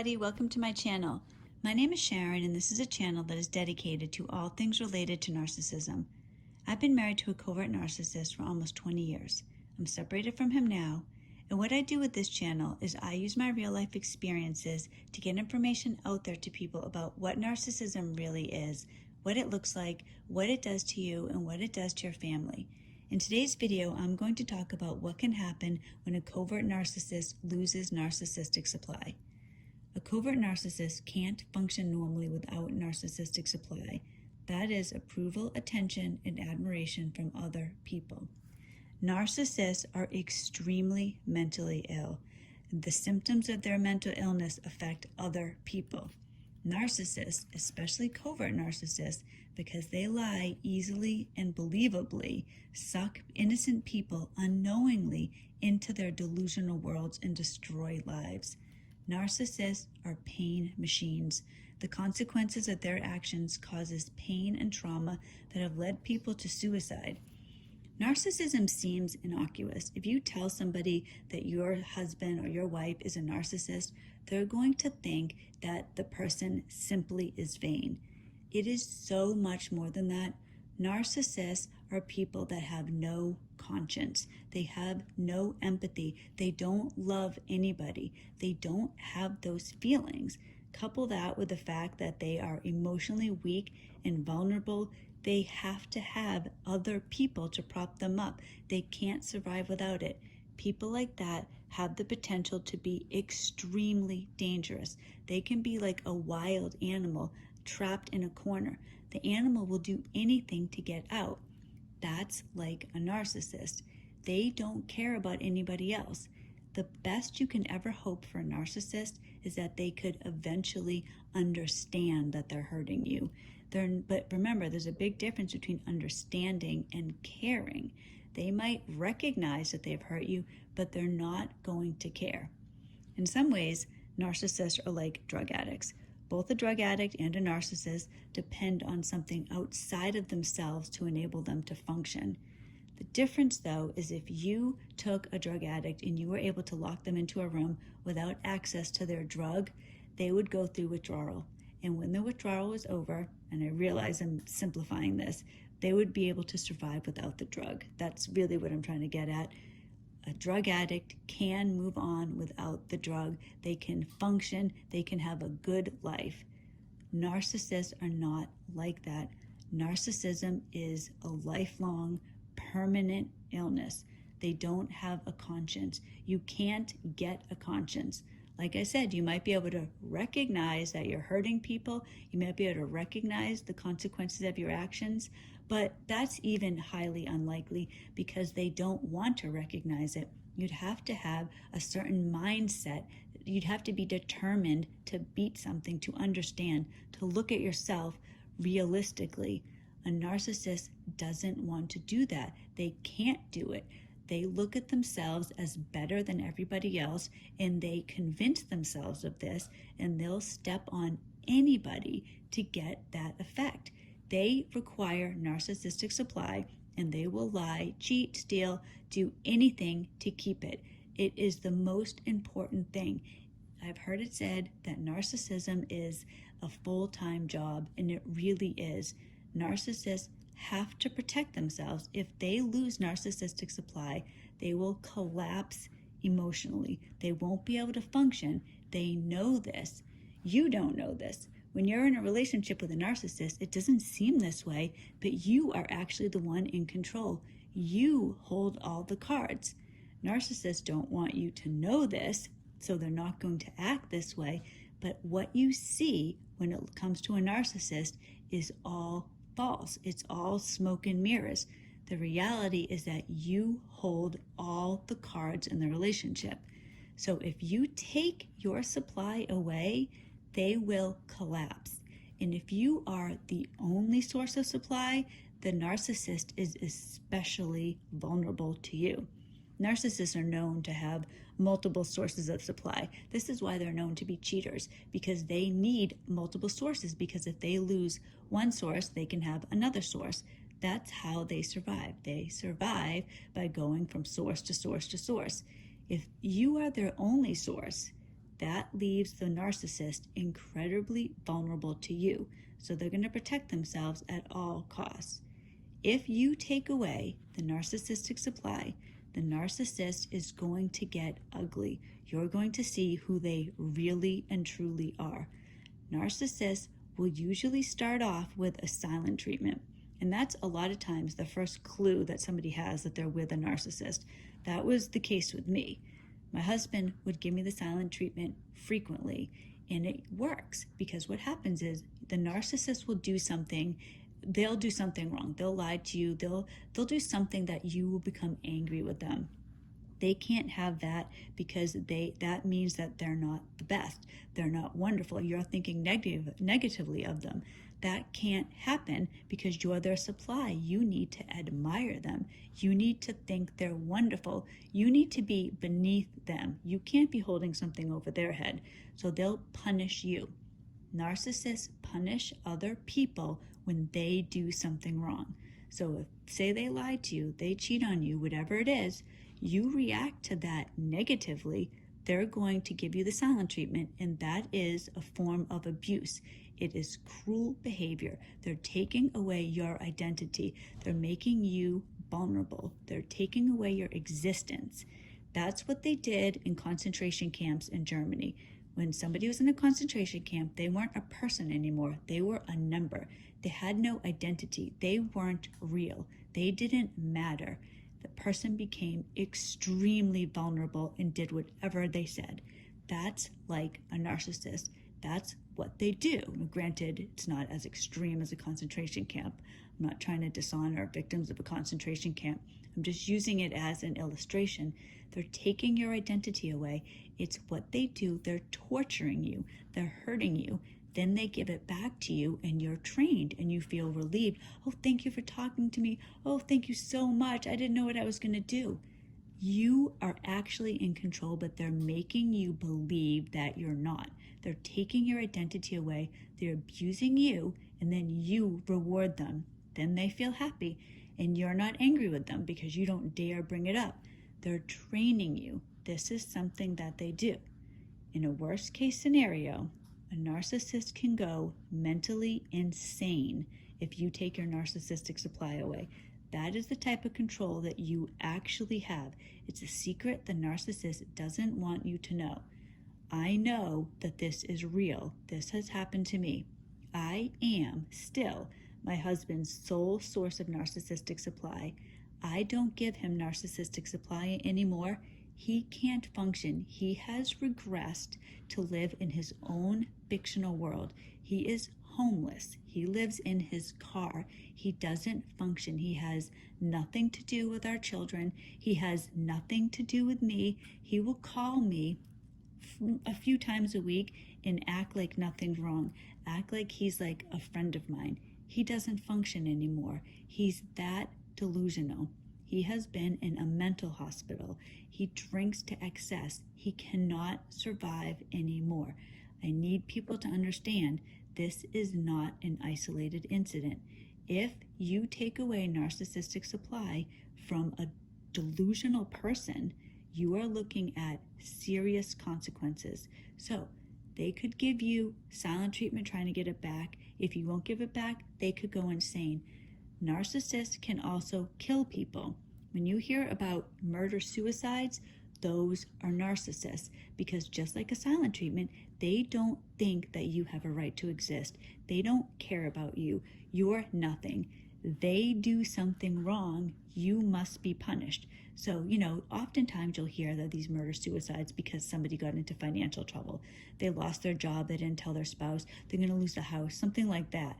everybody, welcome to my channel. My name is Sharon and this is a channel that is dedicated to all things related to narcissism. I've been married to a covert narcissist for almost 20 years. I'm separated from him now, and what I do with this channel is I use my real life experiences to get information out there to people about what narcissism really is, what it looks like, what it does to you, and what it does to your family. In today's video, I'm going to talk about what can happen when a covert narcissist loses narcissistic supply. A covert narcissist can't function normally without narcissistic supply. That is approval, attention, and admiration from other people. Narcissists are extremely mentally ill. The symptoms of their mental illness affect other people. Narcissists, especially covert narcissists, because they lie easily and believably, suck innocent people unknowingly into their delusional worlds and destroy lives. Narcissists are pain machines. The consequences of their actions causes pain and trauma that have led people to suicide. Narcissism seems innocuous. If you tell somebody that your husband or your wife is a narcissist, they're going to think that the person simply is vain. It is so much more than that. Narcissists are people that have no conscience. They have no empathy. They don't love anybody. They don't have those feelings. Couple that with the fact that they are emotionally weak and vulnerable. They have to have other people to prop them up. They can't survive without it. People like that have the potential to be extremely dangerous. They can be like a wild animal trapped in a corner. The animal will do anything to get out. That's like a narcissist. They don't care about anybody else. The best you can ever hope for a narcissist is that they could eventually understand that they're hurting you. But remember, there's a big difference between understanding and caring. They might recognize that they've hurt you, but they're not going to care. In some ways, narcissists are like drug addicts. Both a drug addict and a narcissist depend on something outside of themselves to enable them to function. The difference, though, is if you took a drug addict and you were able to lock them into a room without access to their drug, they would go through withdrawal. And when the withdrawal was over, and I realize I'm simplifying this, they would be able to survive without the drug. That's really what I'm trying to get at. A drug addict can move on without the drug. They can function. They can have a good life. Narcissists are not like that. Narcissism is a lifelong, permanent illness. They don't have a conscience. You can't get a conscience. Like I said, you might be able to recognize that you're hurting people. You might be able to recognize the consequences of your actions, but that's even highly unlikely because they don't want to recognize it. You'd have to have a certain mindset. You'd have to be determined to beat something, to understand, to look at yourself realistically. A narcissist doesn't want to do that. They can't do it. They look at themselves as better than everybody else, and they convince themselves of this, and they'll step on anybody to get that effect. They require narcissistic supply, and they will lie, cheat, steal, do anything to keep it. It is the most important thing. I've heard it said that narcissism is a full-time job, and it really is. Narcissists have to protect themselves. If they lose narcissistic supply, they will collapse emotionally. They won't be able to function. They know this. You don't know this. When you're in a relationship with a narcissist, it doesn't seem this way, but you are actually the one in control. You hold all the cards. Narcissists don't want you to know this, so they're not going to act this way, but what you see when it comes to a narcissist is all false. It's all smoke and mirrors. The reality is that you hold all the cards in the relationship. So if you take your supply away, they will collapse. And if you are the only source of supply, the narcissist is especially vulnerable to you. Narcissists are known to have multiple sources of supply. This is why they're known to be cheaters, because they need multiple sources, because if they lose one source, they can have another source. That's how they survive. They survive by going from source to source to source. If you are their only source, that leaves the narcissist incredibly vulnerable to you. So they're going to protect themselves at all costs. If you take away the narcissistic supply, the narcissist is going to get ugly. You're going to see who they really and truly are. Narcissists will usually start off with a silent treatment. And that's a lot of times the first clue that somebody has that they're with a narcissist. That was the case with me. My husband would give me the silent treatment frequently, and it works because what happens is the narcissist will do something. They'll do something wrong. They'll lie to you. They'll do something that you will become angry with them. They can't have that because that means that they're not the best. They're not wonderful. You're thinking negatively of them. That can't happen because you're their supply. You need to admire them. You need to think they're wonderful. You need to be beneath them. You can't be holding something over their head. So they'll punish you. Narcissists punish other people when they do something wrong. So if, say they lie to you, they cheat on you, whatever it is, you react to that negatively, they're going to give you the silent treatment, and that is a form of abuse. It is cruel behavior. They're taking away your identity. They're making you vulnerable. They're taking away your existence. That's what they did in concentration camps in Germany. When somebody was in a concentration camp, they weren't a person anymore. They were a number. They had no identity. They weren't real. They didn't matter. The person became extremely vulnerable and did whatever they said. That's like a narcissist. That's what they do. Granted, it's not as extreme as a concentration camp. I'm not trying to dishonor victims of a concentration camp. I'm just using it as an illustration. They're taking your identity away. It's what they do. They're torturing you. They're hurting you. Then they give it back to you and you're trained and you feel relieved. Oh, thank you for talking to me. Oh, thank you so much. I didn't know what I was going to do. You are actually in control, but they're making you believe that you're not. They're taking your identity away. They're abusing you, and then you reward them. Then they feel happy, and you're not angry with them because you don't dare bring it up. They're training you. This is something that they do. In a worst case scenario, a narcissist can go mentally insane if you take your narcissistic supply away. That is the type of control that you actually have. It's a secret the narcissist doesn't want you to know. I know that this is real. This has happened to me. I am still my husband's sole source of narcissistic supply. I don't give him narcissistic supply anymore. He can't function. He has regressed to live in his own fictional world. He is homeless. He lives in his car. He doesn't function. He has nothing to do with our children. He has nothing to do with me. He will call me a few times a week and act like nothing's wrong. Act like he's like a friend of mine. He doesn't function anymore. He's that delusional. He has been in a mental hospital. He drinks to excess. He cannot survive anymore. I need people to understand this is not an isolated incident. If you take away narcissistic supply from a delusional person, you are looking at serious consequences. So they could give you silent treatment trying to get it back. If you won't give it back, they could go insane. Narcissists can also kill people. When you hear about murder-suicides, those are narcissists, because just like a silent treatment, they don't think that you have a right to exist. They don't care about you. You're nothing. They do something wrong, you must be punished. So, oftentimes you'll hear that these murder-suicides because somebody got into financial trouble. They lost their job, they didn't tell their spouse, they're going to lose the house, something like that.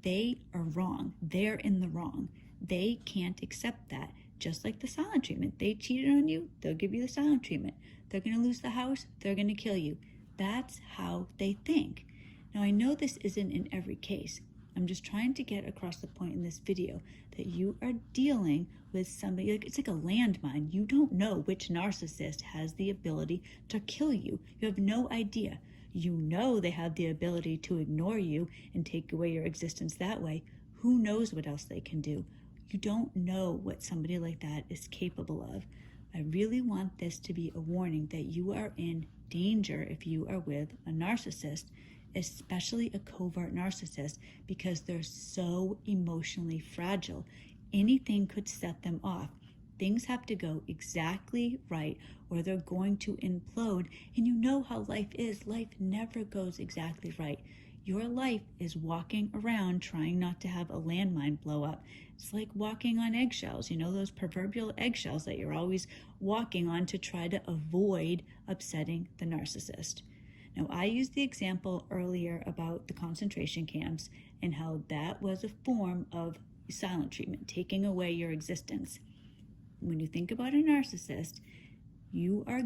They are wrong. They're in the wrong. They can't accept that. Just like the silent treatment. They cheated on you, they'll give you the silent treatment. They're going to lose the house, they're going to kill you. That's how they think. Now, I know this isn't in every case. I'm just trying to get across the point in this video that you are dealing with somebody, it's like a landmine. You don't know which narcissist has the ability to kill you. You have no idea. You know they have the ability to ignore you and take away your existence that way. Who knows what else they can do? You don't know what somebody like that is capable of. I really want this to be a warning that you are in danger if you are with a narcissist, especially a covert narcissist, because they're so emotionally fragile. Anything could set them off. Things have to go exactly right or they're going to implode. And you know how life is. Life never goes exactly right. Your life is walking around trying not to have a landmine blow up. It's like walking on eggshells, you know, those proverbial eggshells that you're always walking on to try to avoid upsetting the narcissist. Now, I used the example earlier about the concentration camps and how that was a form of silent treatment, taking away your existence. When you think about a narcissist, you are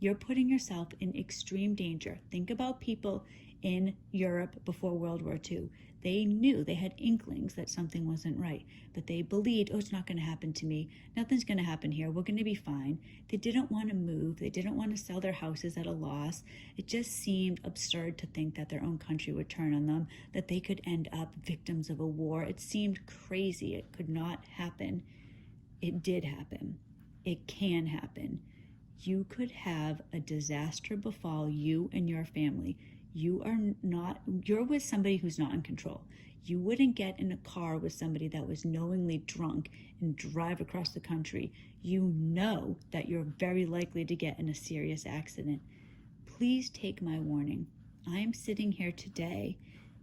you're putting yourself in extreme danger. Think about people in Europe before World War II. They knew, they had inklings that something wasn't right, but they believed, oh, it's not going to happen to me. Nothing's going to happen here. We're going to be fine. They didn't want to move. They didn't want to sell their houses at a loss. It just seemed absurd to think that their own country would turn on them, that they could end up victims of a war. It seemed crazy. It could not happen. It did happen. It can happen. You could have a disaster befall you and your family. You're with somebody who's not in control. You wouldn't get in a car with somebody that was knowingly drunk and drive across the country. You know that you're very likely to get in a serious accident. Please take my warning. I am sitting here today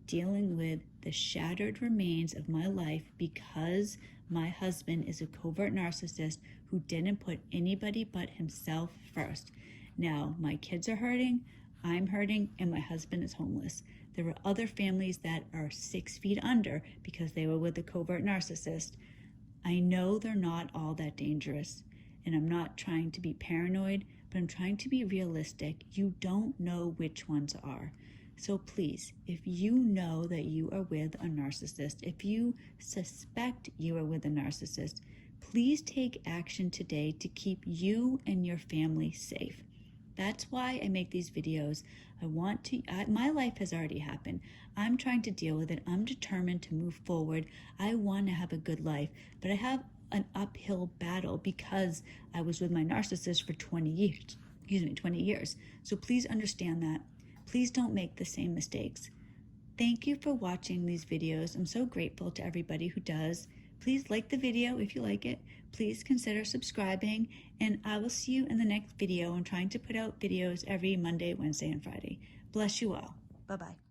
dealing with the shattered remains of my life because my husband is a covert narcissist who didn't put anybody but himself first. Now, my kids are hurting, I'm hurting, and my husband is homeless. There are other families that are 6 feet under because they were with a covert narcissist. I know they're not all that dangerous, and I'm not trying to be paranoid, but I'm trying to be realistic. You don't know which ones are. So please, if you know that you are with a narcissist, if you suspect you are with a narcissist, please take action today to keep you and your family safe. That's why I make these videos. My life has already happened. I'm trying to deal with it. I'm determined to move forward. I want to have a good life, but I have an uphill battle because I was with my narcissist for 20 years. So please understand that. Please don't make the same mistakes. Thank you for watching these videos. I'm so grateful to everybody who does. Please like the video if you like it. Please consider subscribing, and I will see you in the next video. I'm trying to put out videos every Monday, Wednesday, and Friday. Bless you all. Bye-bye.